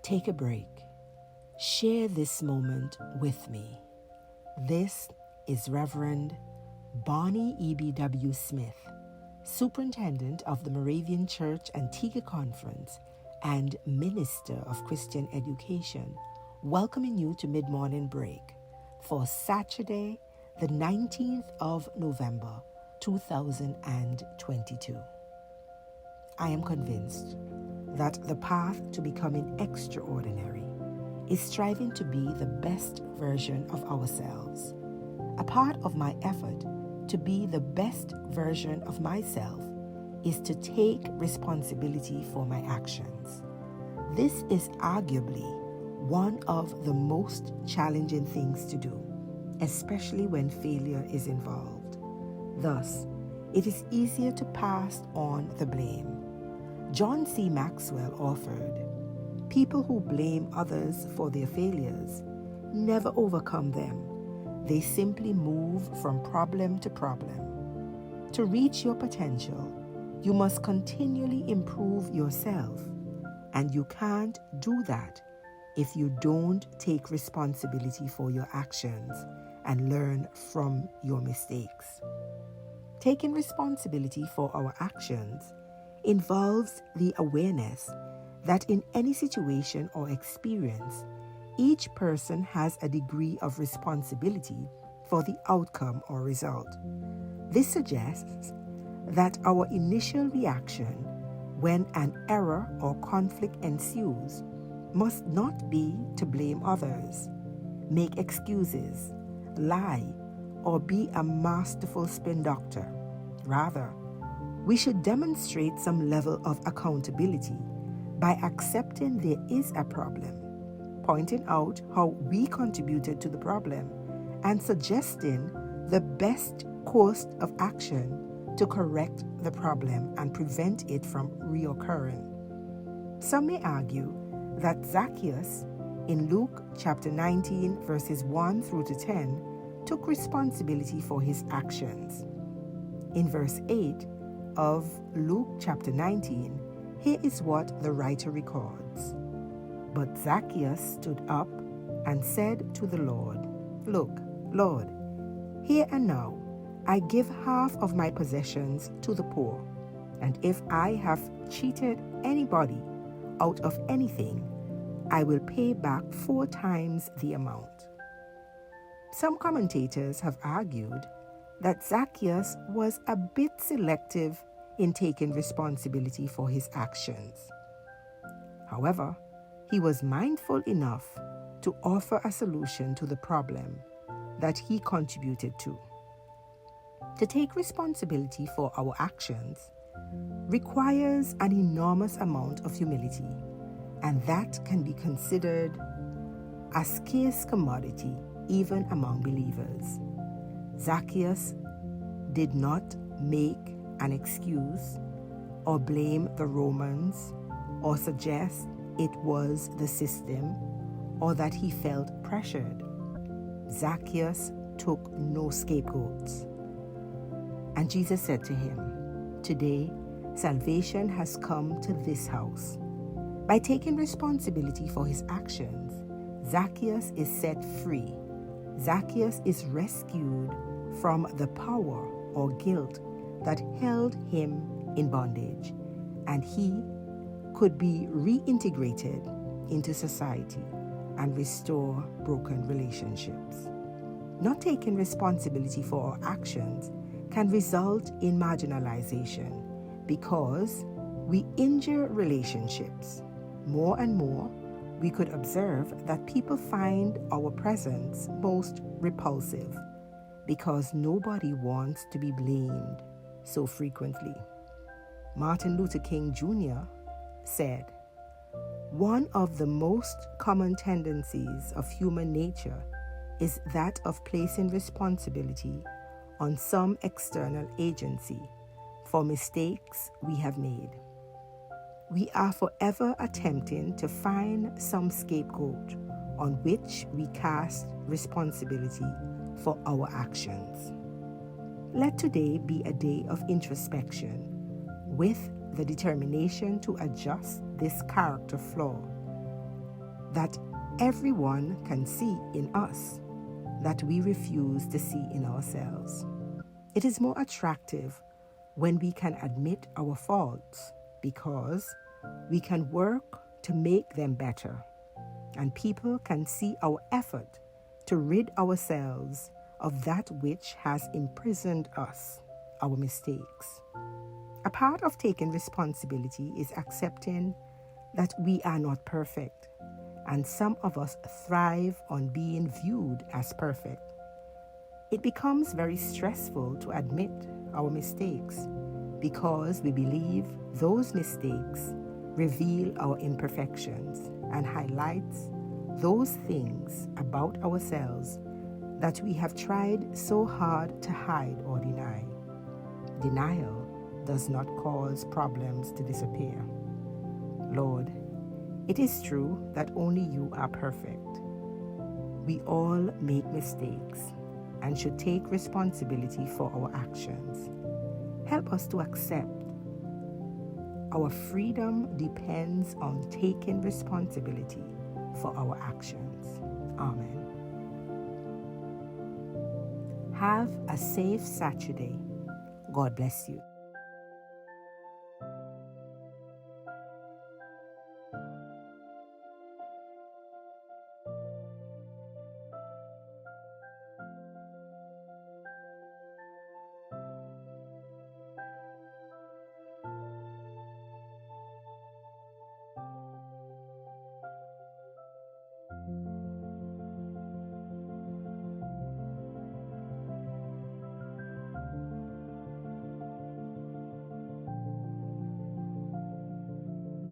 Take a break. Share this moment with me. This is Reverend Bonnie EBW Smith, Superintendent of the Moravian Church Antigua Conference and Minister of Christian Education, welcoming you to Mid-Morning Break for Saturday, the 19th of November, 2022. I am convinced that the path to becoming extraordinary is striving to be the best version of ourselves. A part of my effort to be the best version of myself is to take responsibility for my actions. This is arguably one of the most challenging things to do, especially when failure is involved. Thus, it is easier to pass on the blame. John C. Maxwell offered, "People who blame others for their failures never overcome them. They simply move from problem to problem. To reach your potential, you must continually improve yourself, and you can't do that if you don't take responsibility for your actions and learn from your mistakes." Taking responsibility for our actions involves the awareness that in any situation or experience, each person has a degree of responsibility for the outcome or result. This suggests that our initial reaction when an error or conflict ensues must not be to blame others, make excuses, lie, or be a masterful spin doctor. Rather, we should demonstrate some level of accountability by accepting there is a problem, pointing out how we contributed to the problem, and suggesting the best course of action to correct the problem and prevent it from reoccurring. Some may argue that Zacchaeus, in Luke chapter 19, verses 1 through to 10, took responsibility for his actions. In verse 8 of Luke chapter 19, here is what the writer records. "But Zacchaeus stood up and said to the Lord, 'Look, Lord, here and now I give half of my possessions to the poor, and if I have cheated anybody out of anything, I will pay back 4 times the amount.'" Some commentators have argued that Zacchaeus was a bit selective in taking responsibility for his actions. However, he was mindful enough to offer a solution to the problem that he contributed to. To take responsibility for our actions requires an enormous amount of humility, and that can be considered a scarce commodity even among believers. Zacchaeus did not make an excuse or blame the Romans or suggest it was the system or that he felt pressured. Zacchaeus took no scapegoats. And Jesus said to him, "Today, salvation has come to this house." By taking responsibility for his actions, Zacchaeus is set free. Zacchaeus is rescued from the power or guilt that held him in bondage, and he could be reintegrated into society and restore broken relationships. Not taking responsibility for our actions can result in marginalization because we injure relationships. More and more, we could observe that people find our presence most repulsive because nobody wants to be blamed so frequently. Martin Luther King Jr. said, "One of the most common tendencies of human nature is that of placing responsibility on some external agency for mistakes we have made. We are forever attempting to find some scapegoat on which we cast responsibility for our actions. Let today be a day of introspection with the determination to adjust this character flaw. that everyone can see in us that we refuse to see in ourselves. It is more attractive when we can admit our faults because we can work to make them better, and people can see our effort to rid ourselves of that which has imprisoned us, our mistakes. A part of taking responsibility is accepting that we are not perfect, and some of us thrive on being viewed as perfect. It becomes very stressful to admit our mistakes because we believe those mistakes reveal our imperfections and highlights those things about ourselves that we have tried so hard to hide or deny. Denial does not cause problems to disappear. Lord, it is true that only you are perfect. We all make mistakes and should take responsibility for our actions. Help us to accept our freedom depends on taking responsibility for our actions. Amen. Have a safe Saturday. God bless you.